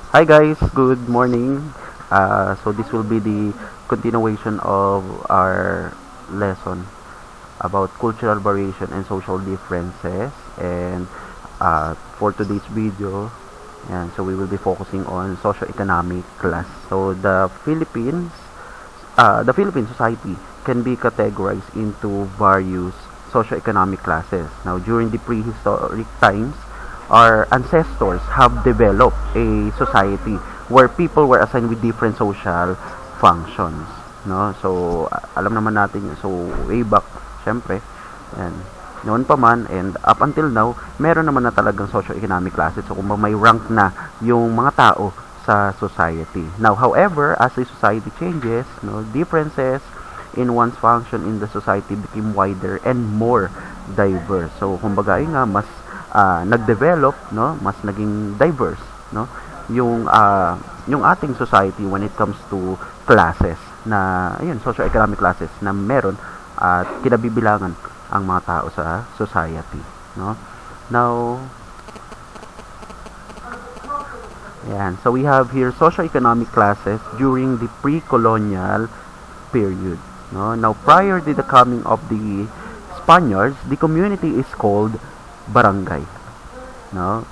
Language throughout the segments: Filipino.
Hi guys, good morning. So this will be the continuation of our lesson about cultural variation and social differences. And for today's video, and so we will be focusing on socio-economic class. So the Philippine society can be categorized into various socio-economic classes. Now, during the prehistoric times, our ancestors have developed a society where people were assigned with different social functions. No? So, alam naman natin yun. So, way back, syempre, and noon pa man and up until now, meron naman na talagang socio-economic classes. So, kung may rank na yung mga tao sa society. Now, however, as the society changes, no, differences in one's function in the society became wider and more diverse. So, kumbaga, ay nga, mas nag-develop, no, mas naging diverse, no, yung ating society when it comes to classes na, ayun, socio-economic classes na meron at kinabibilangan ang mga tao sa society, no. Now, yan. So we have here socio-economic classes during the pre-colonial period. No? Now, prior to the coming of the Spaniards, the community is called barangay. No?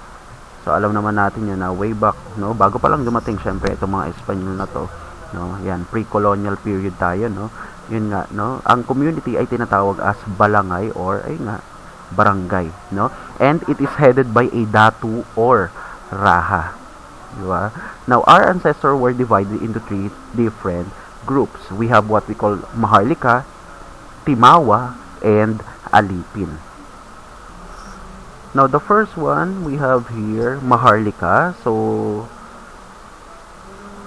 So alam naman natin yun na way back, no, bago pa lang dumating syempre itong mga Espanyol na to, no. Yan, pre-colonial period tayo, no. Yun nga, no. Ang community ay tinatawag as balangay or ay nga barangay, no. And it is headed by a datu or raha. Diba? Now, our ancestors were divided into three different groups. We have what we call Maharlika, Timawa, and Alipin. Now, the first one we have here, Maharlika. So,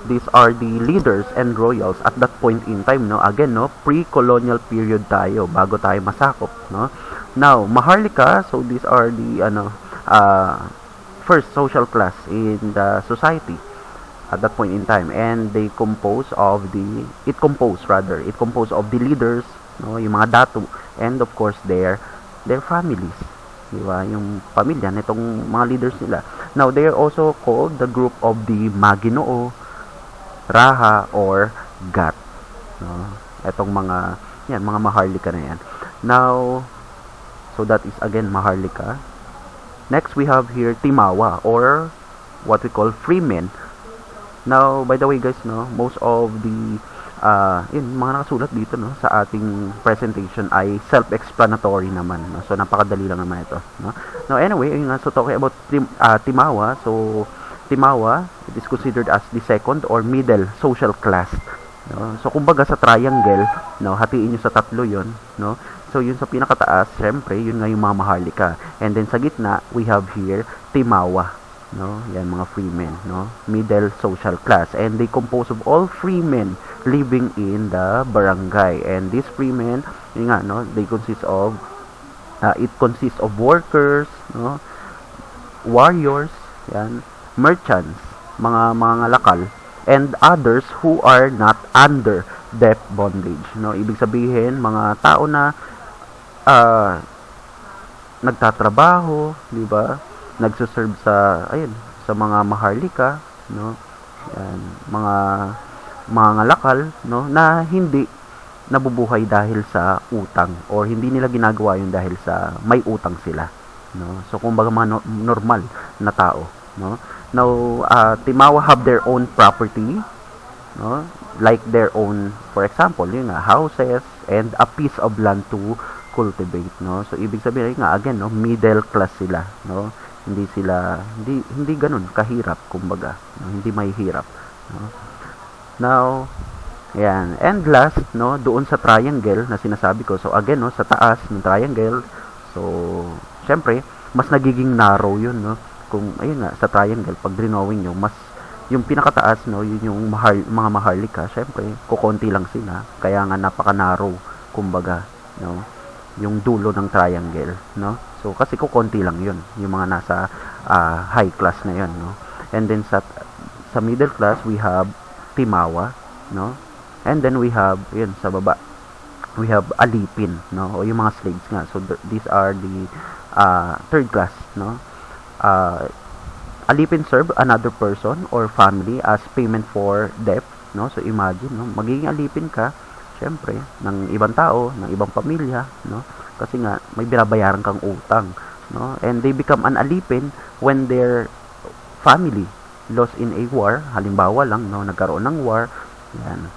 these are the leaders and royals at that point in time, no? Again, no, pre-colonial period tayo bago tayo masakop, no? Now, Maharlika, so these are the first social class in the society at that point in time, and it composed of the leaders, no, yung mga datu, and of course their families, di ba, yung pamilya nitong mga leaders nila. Now they are also called the group of the Maginoo, Raha, or Gat, no, etong mga Maharlika na yan. Now, so that is again Maharlika. Next, we have here Timawa, or what we call freemen. Now, by the way guys, no, most of the mga nakasulat dito, no, sa ating presentation ay self-explanatory naman, no? So napakadali lang naman ito, no? Now anyway, so talking about Timawa, so Timawa, it is considered as the second or middle social class, no? So kumbaga sa triangle, no, hatiin nyo sa tatlo yon, no. So, yun sa pinakataas, syempre, yun nga yung mga Maharlika. And then, sa gitna, we have here, Timawa. No? Yan, mga freemen. No? Middle social class. And they compose of all freemen living in the barangay. And these freemen, yun nga, no? They consist of, it consists of workers, no? Warriors, yan, merchants, mga lakal, and others who are not under debt bondage. No? Ibig sabihin, mga tao na nagtatrabaho, di ba? Nagse-serve sa mga Maharlika, no? Yan, mga lakal, no, na hindi nabubuhay dahil sa utang or hindi nila ginagawa yun dahil sa may utang sila, no? So kumbaga mga normal na tao, no? Now, Timawa have their own property, no? Like their own, for example, yun nga, houses and a piece of land to cultivate, no. So ibig sabihin nga again, no, middle class sila, no. Hindi ganoon kahirap, kumbaga, no? Hindi may hirap, no. Now, yan, and last, no, doon sa triangle na sinasabi ko. So again, no, sa taas ng triangle, so syempre mas nagiging narrow yun, no. Kung ayun nga sa triangle, pag drawing nyo, mas yung pinakataas, no, yun yung mga Maharlika, syempre kukonti lang sila, kaya nga napaka-narrow, kumbaga, no, yung dulo ng triangle, no. So kasi kukonti lang yun, yung mga nasa high class na yun, no. And then sa middle class we have Timawa, no. And then we have yun sa baba, we have Alipin, no, o yung mga slaves nga. So these are the third class, no. alipin serve another person or family as payment for debt, no? So imagine, no, magiging alipin ka syempre ng ibang tao, ng ibang pamilya, no? Kasi nga may binabayaran kang utang, no? And they become an alipin when their family lost in a war, halimbawa lang, no, nagkaroon ng war, yan,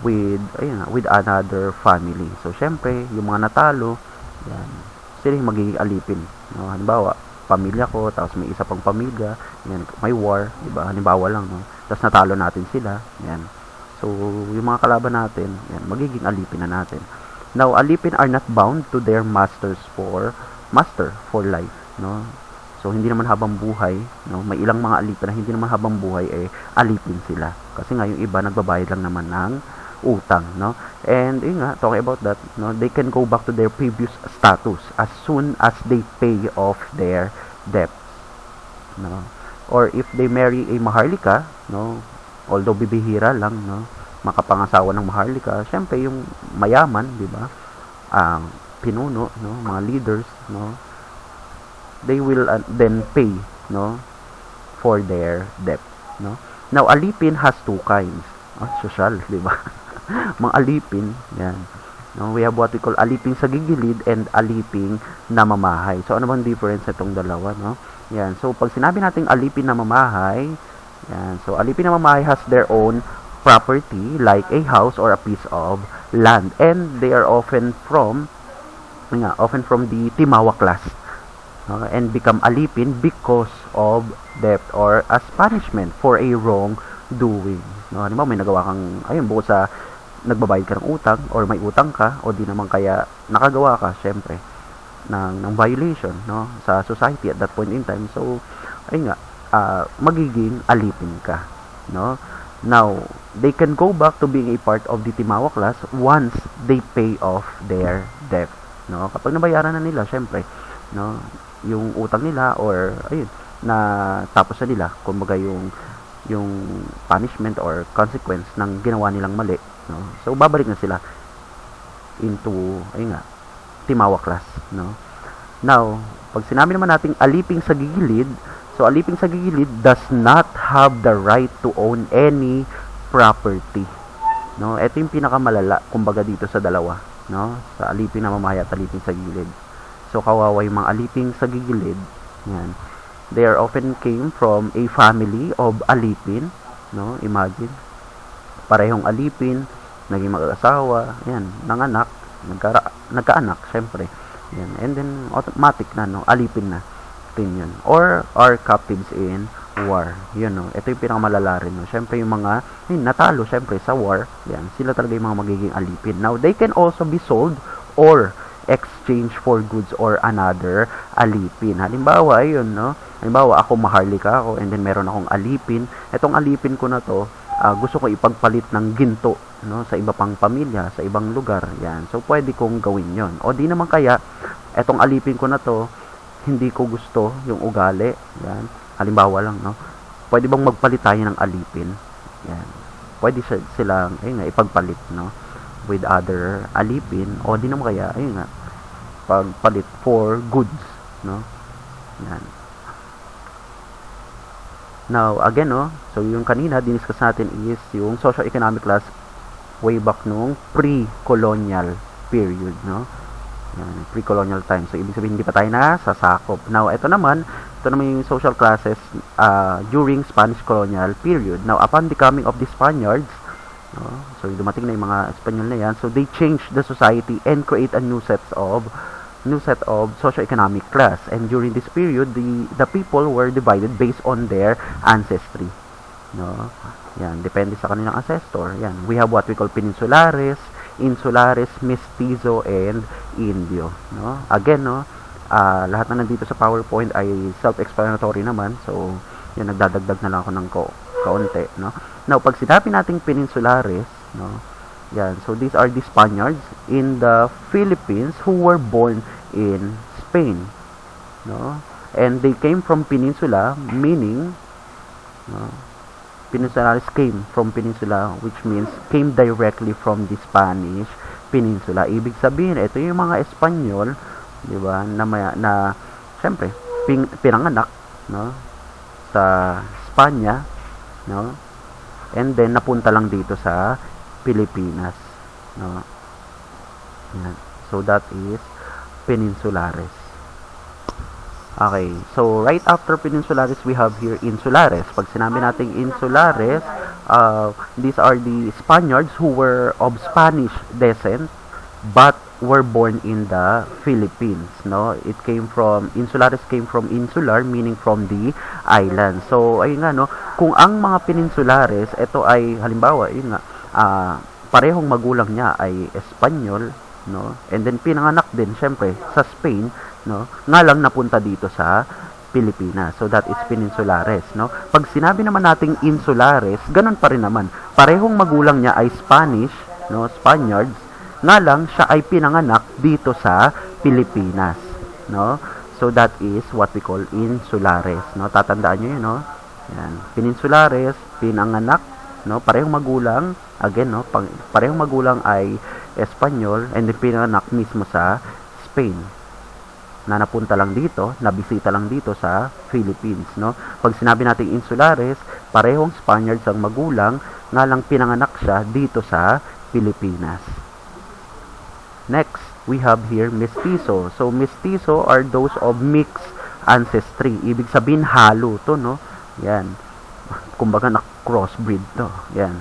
with another family. So syempre yung mga natalo, yan, sila yung magiging alipin, no? Halimbawa pamilya ko, tapos may isa pang pamilya, yan, may war, diba? Halimbawa lang, no? Tapos natalo natin sila, yan. So, yung mga kalaban natin, yan, magiging alipin na natin. Now, alipin are not bound to their master for life, no? So, hindi naman habang buhay, no? May ilang mga alipin na hindi naman habang buhay, alipin sila. Kasi nga, yung iba, nagbabayad lang naman ng utang, no? And yun nga, talking about that, no, they can go back to their previous status as soon as they pay off their debt, no? Or if they marry a maharlika, no, although bibihira lang, no, makapangasawa ng maharlika, syempre yung mayaman, di ba, ang pinuno, no, mga leaders, no, they will then pay, no, for their debt, no. Now, alipin has two kinds, social, di ba? Mga alipin, yan. No, we have what we call aliping sa gigilid and aliping namamahay. So, ano bang difference itong dalawa, no? Yan. So, pag sinabi nating alipin namamahay, yan. So, alipin namamahay has their own property like a house or a piece of land. And they are often from the Timawa class. No? And become alipin because of debt or as punishment for a wrong doing. No, halimbawa may nagawa kang, ayun, bukod sa nagbabayad ka ng utang or may utang ka o di naman kaya nakagawa ka syempre ng violation, no, sa society at that point in time. So ayun nga, magiging alipin ka, no. Now they can go back to being a part of the Timawa class once they pay off their debt, no. Kapag nabayaran na nila syempre, no, yung utang nila or ayun na tapos na nila kumbaga yung punishment or consequence ng ginawa nilang mali, no? So babalik na sila into ayun nga, Timawa class, no. Now, pag sinabi naman nating aliping sa gigilid, so aliping sa gigilid does not have the right to own any property, no. Ito yung pinakamalala kumbaga dito sa dalawa, no, sa aliping namamahay at aliping sa gigilid. So kawawa yung mga aliping sa gigilid, yan. They are often came from a family of alipin, no? Imagine, parehong alipin, naging mag-asawa, yan, nanganak, nagkaanak, syempre. Yan, and then automatic na, no, alipin na rin yun. Or are captives in war. Yun, no. Ito yung pinakamalala rin, no. Syempre yung mga natalo syempre sa war, yan, sila talaga yung mga magiging alipin. Now, they can also be sold or exchange for goods or another alipin. Halimbawa, ayun, no? Halimbawa, ako maharlika ako and then meron akong alipin. Etong alipin ko na to, gusto ko ipagpalit ng ginto, no, sa iba pang pamilya, sa ibang lugar. Yan. So, pwede kong gawin yon. O di naman kaya, etong alipin ko na to, hindi ko gusto yung ugali. Yan. Halimbawa lang, no? Pwede bang magpalit tayo ng alipin? Yan. Pwede silang, ayun nga, ipagpalit, no, with other alipin o di naman kaya ayun nga pagpalit for goods, no. Yan. Now again, no, so yung kanina diniscuss natin is yung socio-economic class way back nung pre-colonial period, no. Yan, pre-colonial time. So ibig sabihin hindi pa tayo nasasakop. Now ito naman yung social classes during Spanish colonial period. Now upon the coming of the Spaniards, no? So dumating na yung mga Espanyol na yan. So they changed the society and create a new set of socio-economic class. And during this period, the people were divided based on their ancestry. No? Yan, depende sa kanilang ancestor. Yan, we have what we call peninsulares, insulares, mestizo, and Indio. No? Again, no, lahat na nandito sa PowerPoint ay self-explanatory naman. So, yan, nagdadagdag na lang ako ng kaunti, no. Now, pag sinabi nating peninsulares, no, yan, so these are the Spaniards in the Philippines who were born in Spain, no, and they came from peninsula, meaning, no, peninsulares came from peninsula, which means came directly from the Spanish peninsula. Ibig sabihin, ito yung mga Espanyol, di ba, na syempre, pinanganak, no, sa Spanya, no? And then napunta lang dito sa Pilipinas, no? Yan. So that is Peninsulares. Okay, so right after Peninsulares, we have here Insulares. Pag sinabi natin Insulares, these are the Spaniards who were of Spanish descent but were born in the Philippines, no? It came from, Insulares came from insular, meaning from the island. So, ayun nga, no? Kung ang mga Peninsulares, ito ay, halimbawa, yun nga, parehong magulang niya ay Espanyol, no? And then, pinanganak din, syempre, sa Spain, no? Nga lang napunta dito sa Pilipinas. So that is Peninsulares, no? Pag sinabi naman nating Insulares, ganun pa rin naman. Parehong magulang niya ay Spanish, no? Spaniards. Nga lang siya ay pinanganak dito sa Pilipinas, no? So that is what we call Insulares, no? Tatandaan niyo 'yun, no? Yan. Peninsulares, pinanganak, no? Parehong magulang, again, no? Parehong magulang ay Espanyol and then pinanganak mismo sa Spain, na napunta lang dito, nabisita lang dito sa Philippines, no? Pag sinabi nating Insulares, parehong Spaniards ang magulang, nga lang pinanganak siya dito sa Pilipinas. Next, we have here Mestizo. So, Mestizo are those of mixed ancestry. Ibig sabihin, halo to, no? Yan. Kumbaga, na-crossbreed to. Yan.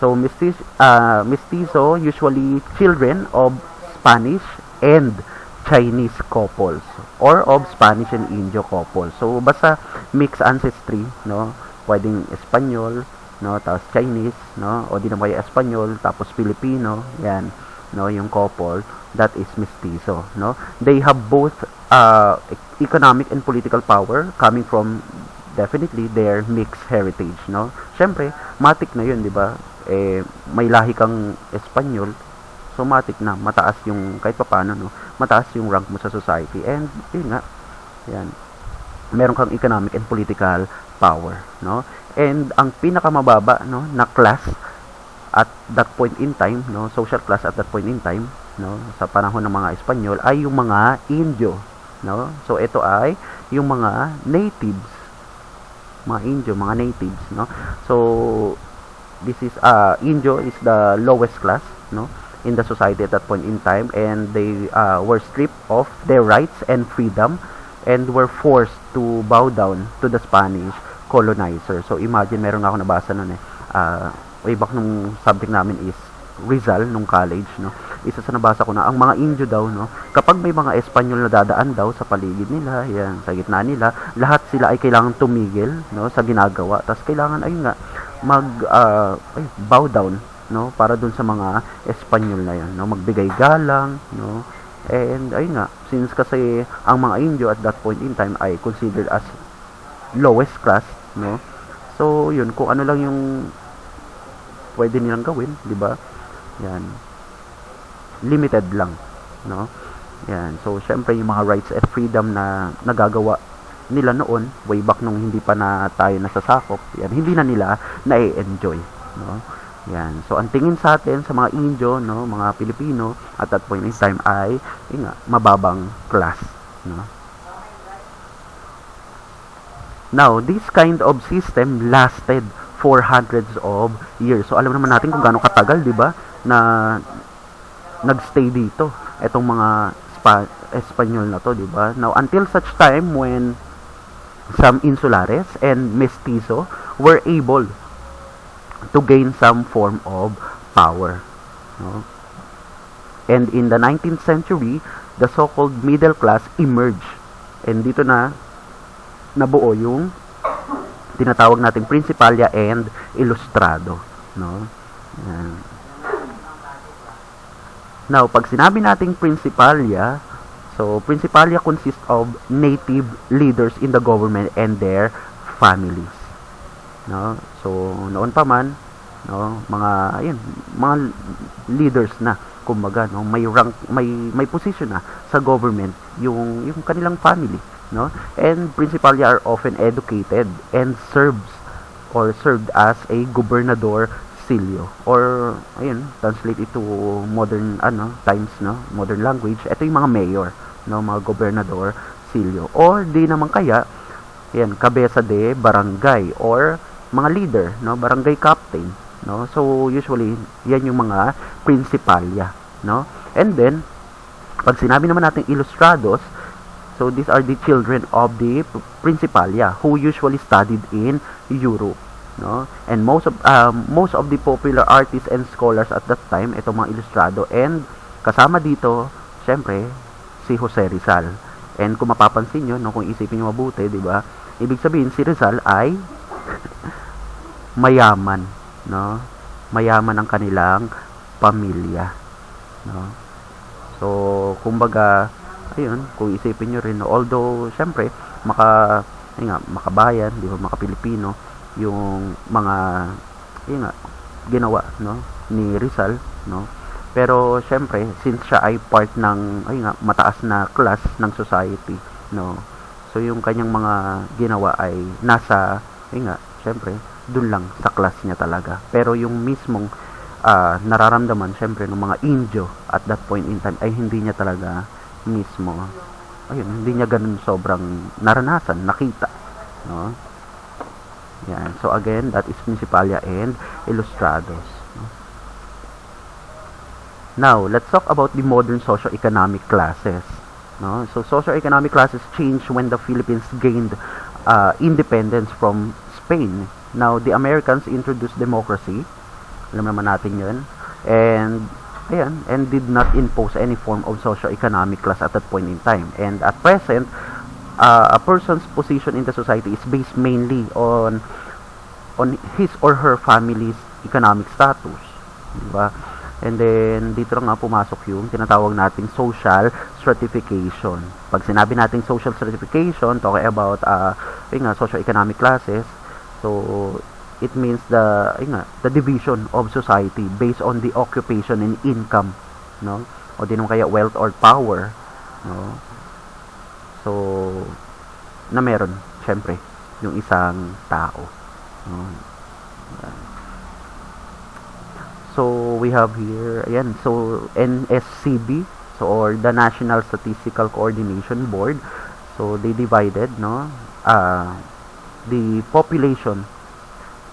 So, Mestizo, usually children of Spanish and Chinese couples or of Spanish and Indio couples. So, basta mixed ancestry, no? Pwedeng Espanyol, no? Tapos Chinese, no? O di na kaya Espanyol, tapos Filipino, yan, no? Yung couple, that is Mestizo, no? They have both economic and political power coming from definitely their mixed heritage, no? Syempre, matik na yun, di ba? May lahi kang Espanyol, so matik na, mataas yung, kahit pa paano, no? Mataas yung rank mo sa society. And, yun nga, yan, meron kang economic and political power, no? And, ang pinakamababa, no, na class at that point in time, no, social class at that point in time, no, sa panahon ng mga Espanyol, ay yung mga Indio, no? So, ito ay yung mga natives, mga Indio, mga natives, no? So, this is, Indio is the lowest class, no, in the society at that point in time, and they were stripped of their rights and freedom and were forced to bow down to the Spanish colonizer. So imagine, meron nga ako nabasa nun way back nung subject namin is Rizal nung college, no. Isa sa nabasa ko na ang mga Indio daw, no, kapag may mga Espanyol na dadaan daw sa paligid nila, yan, sa gitna nila, lahat sila ay kailangan tumigil, no, sa ginagawa. Tapos kailangan ayun nga bow down, no, para dun sa mga Espanyol na yan, no, magbigay galang, no. And ayun nga, since kasi ang mga Indio at that point in time ay considered as lowest class, no, so yun, kung ano lang yung pwede nilang gawin, di ba, yan, limited lang, no, yan. So syempre yung mga rights and freedom na nagagawa nila noon, way back nung hindi pa na tayo nasasakop, yan, hindi na nila na-enjoy, no. Yan. So, ang tingin sa atin sa mga Indio, no, mga Pilipino, at that point in time ay, yun nga, mababang class, no. Now, this kind of system lasted for hundreds of years. So, alam naman natin kung gaano katagal, di ba, na nagstay dito etong mga Espanyol na to, di ba? Now, until such time when some Insulares and Mestizo were able to gain some form of power, no? And in the 19th century, the so-called middle class emerged. And dito na nabuo yung tinatawag nating Principalia and Ilustrado, no? Yan. Now, pag sinabi nating Principalia, so Principalia consists of native leaders in the government and their families, no? So, noon pa man, no, mga ayun, mga leaders na, kumbaga, no, may rank, may position na sa government yung kanilang family, no? And Principalia are often educated and served as a gobernador silyo, or ayun, translate it to modern times, no, modern language, ito yung mga mayor, no, mga gobernador silyo, or di naman kaya Ayan, kabesa de barangay or mga leader, no? Barangay captain, no? So usually yan yung mga prinsipalya, no? And then pag sinabi naman natin ilustrados, so these are the children of the principalya who usually studied in Europe, no? And most of the popular artists and scholars at that time itong mga ilustrado, and kasama dito syempre si Jose Rizal. And kung mapapansin nyo, no, kung isipin nyo mabuti, di ba? Ibig sabihin si Rizal ay mayaman, no? Mayaman ang kanilang pamilya, no? So, kumbaga, ayun, kung isipin nyo rin, no, although, syempre, makabayan, di ba, maka-Pilipino, yung mga, ayun nga, ginawa, no, ni Rizal, no, pero, syempre, since siya ay part ng, ayun nga, mataas na class ng society, no, so, yung kanyang mga ginawa ay nasa, ayun nga, syempre, dun lang sa class niya talaga. Pero, yung mismong nararamdaman syempre ng mga Indio at that point in time ay hindi niya talaga mismo, ayun, hindi niya ganun sobrang naranasan, nakita, no? Yan. So again, that is Principalia and Ilustrados, no? Now, let's talk about the modern socio-economic classes, no? So socio-economic classes changed when the Philippines gained independence from Spain. Now, the Americans introduced democracy, alam naman natin yun, and ayan, and did not impose any form of socio-economic class at that point in time. And at present, a person's position in the society is based mainly on his or her family's economic status, diba? And then dito nga pumasok yung tinatawag nating social stratification. Pag sinabi nating social stratification, talking about socio-economic classes, so it means the division of society based on the occupation and income, no? O di naman kaya wealth or power, no? So na meron syempre yung isang tao, no? So we have here, ayan, so NSCB, so or the National Statistical Coordination Board, so they divided, no, the population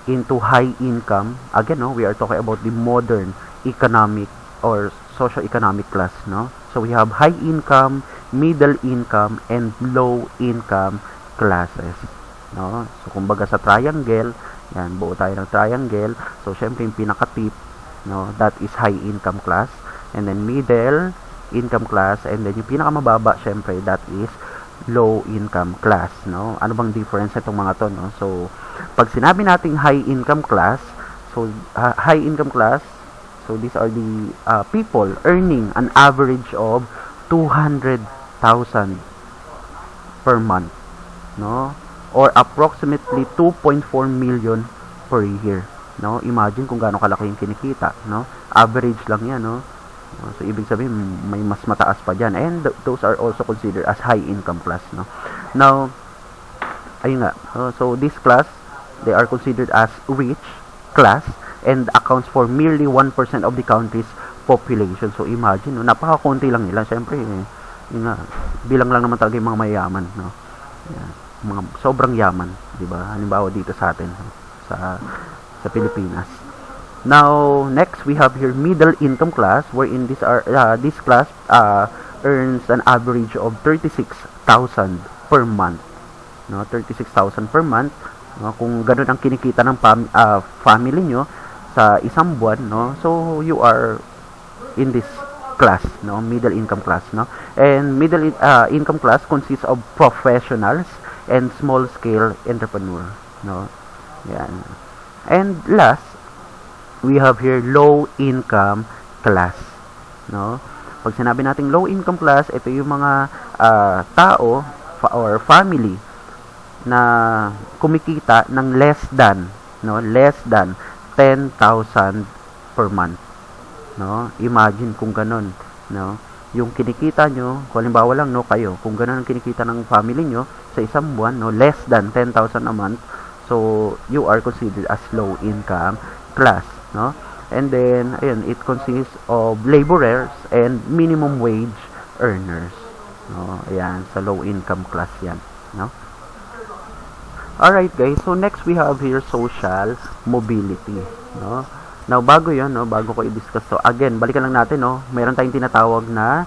into high income. Again, no, we are talking about the modern economic or socio-economic class, no? So we have high income, middle income, and low income classes, no? So kumbaga sa triangle, yan, buo tayo ng triangle. So syempre yung pinaka-tip, no, that is high income class, and then middle income class, and then yung pinakamababa syempre that is low income class, no? Ano bang difference nitong mga to, no? So pag sinabi nating high income class, so high income class, so these are the people earning an average of 200,000 per month, no? Or approximately 2.4 million per year, no? Imagine kung gaano kalaki yung kinikita, no? Average lang yan, no? So ibig sabihin may mas mataas pa diyan, and those are also considered as high income class, no? Now, ayun nga, so this class, they are considered as rich class and accounts for merely 1% of the country's population. So imagine, no, napakakunti lang nila. Syempre, yun nga, bilang lang naman talaga yung mga mayaman, no? Yan, mga sobrang yaman, di ba? Halimbawa dito sa atin, sa Pilipinas. Now, next we have here middle income class, wherein this class earns an average of 36,000 per month, no? 36,000 per month, no? Kung ganun ang kinikita ng family nyo sa isang buwan, no? So you are in this class, no? Middle income class, no? And middle income class consists of professionals and small scale entrepreneur, no? Yan. And last, we have here low income class, no? Pag sinabi nating low income class, ito yung mga tao or family na kumikita ng less than 10,000 per month, no? Imagine kung ganun, no? Yung kinikita nyo, kung halimbawa lang, no, kayo, kung ganun ang kinikita ng family nyo sa isang buwan, no, less than 10,000 a month, so you are considered as low income class, no? And then ayun, it consists of laborers and minimum wage earners, no? Ayan, sa low income class yan, no? Alright guys, so next we have here social mobility, no? Now bago 'yon, no, bago ko i-discuss to, again, balikan lang natin, no. Meron tayong tinatawag na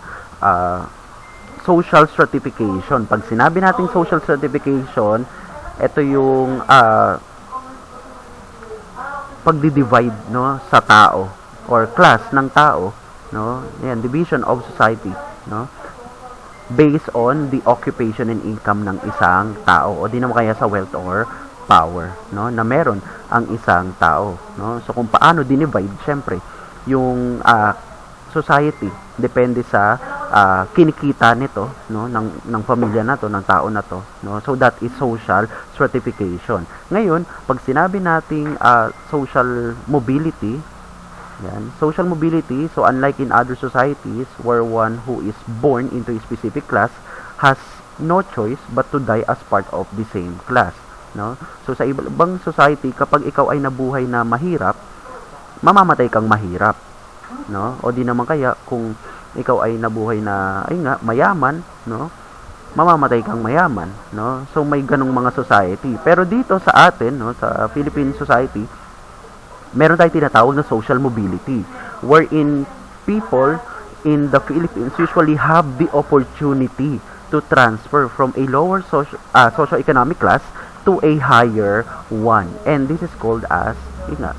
social stratification. Pag sinabi nating social stratification, ito yung pagdi-divide, no, sa tao or class ng tao, no? Yan, division of society, no? Based on the occupation and income ng isang tao o di naman kaya sa wealth or power, no, na meron ang isang tao, no. So kung paano dinivide, syempre yung society depende sa kinikita nito, no, ng pamilya na to, ng tao na to, no. So that is social stratification. Ngayon, pag sinabi nating social mobility, yan, social mobility, so unlike in other societies where one who is born into a specific class has no choice but to die as part of the same class, no? So sa ibang society, kapag ikaw ay nabuhay na mahirap, mamamatay kang mahirap, no? O di naman kaya kung ikaw ay nabuhay na mayaman, no? Mamamatay kang mayaman, no? So may ganong mga society. Pero dito sa atin, no, sa Philippine society, meron tayong tinatawag na social mobility, wherein people in the Philippines usually have the opportunity to transfer from a lower socio-economic class to a higher one. And this is called as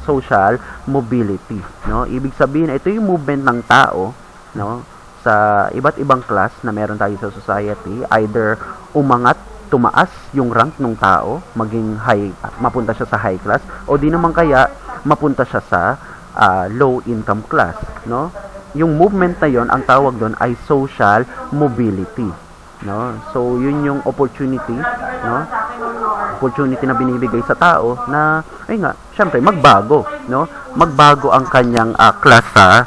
social mobility, no? Ibig sabihin, ito yung movement ng tao, no, sa iba't ibang class na meron tayo sa society, either tumaas yung rank ng tao, maging mapunta siya sa high class, o di naman kaya mapunta siya sa low income class, no? Yung movement na yon, ang tawag doon ay social mobility, no? So yun yung opportunity, no? Opportunity na binibigay sa tao na syempre magbago, no? Magbago ang kanyang class sa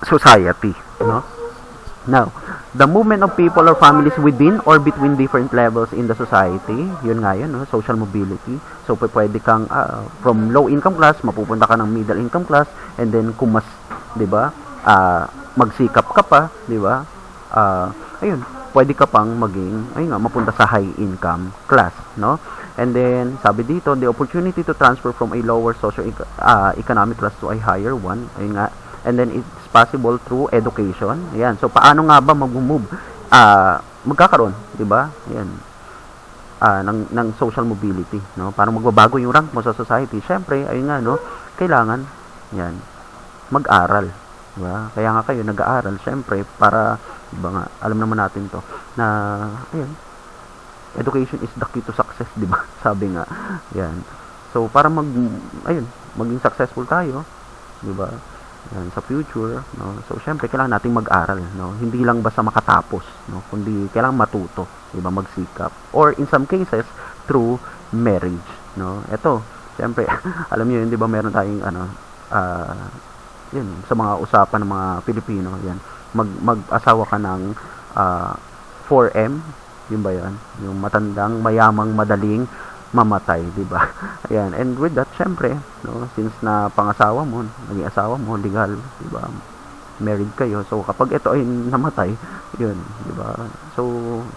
society, no? Now, the movement of people or families within or between different levels in the society, yun nga yun, no? Social mobility. So, pwede kang from low income class, mapupunta ka ng middle income class, and then kung mas, di ba, magsikap ka pa, di ba, pwede ka pang maging, mapunta sa high income class, no? And then, sabi dito, the opportunity to transfer from a lower socio-economic class to a higher one, ayun nga, and then it's possible through education. Ayan. So paano nga ba mag-move? Magkakaroon, 'di ba? Ayan. Ng social mobility, no? Para magbabago yung rank mo sa society. Syempre, ayun nga, no, kailangan 'yan mag-aral, 'di ba? Kaya nga kayo nag-aaral syempre para 'di ba nga, alam naman natin 'to na ayun, education is the key to success, 'di ba? Sabi nga. 'Yan. So para maging successful tayo, 'di ba? Yan, sa future, no? So syempre kailangan nating mag-aral, no? Hindi lang basta makatapos, no? Kundi kailangan matuto, 'di ba, magsikap, or in some cases through marriage, no? Ito, syempre alam niyo 'yun, 'di ba, meron tayong yun sa mga usapan ng mga Pilipino, yan, mag-asawa ka ng 4M, yun ba 'yan? Yung matandang, mayamang, madaling mamatay, di ba? Ayan, and with that, syempre, no, since na pangasawa mo, naging asawa mo, legal, di ba? Married kayo. So kapag ito ay namatay, yun, di ba? So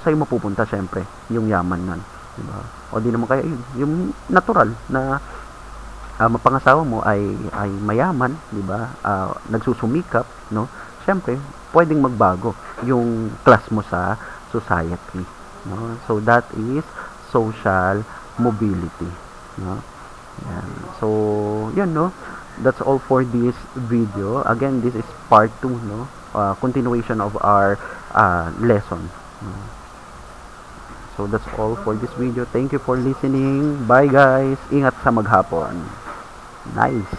sa'yo mapupunta syempre yung yaman nun, di ba? O di naman kaya yun, yung natural na mapangasawa mo ay mayaman, di ba? Nagsusumikap, no? Syempre, pwedeng magbago yung class mo sa society, no? So that is social mobility, no? Yan. So yun, no, that's all for this video. Again, this is part 2, no, continuation of our lesson, no? So that's all for this video. Thank you for listening. Bye guys, ingat sa maghapon. Nice.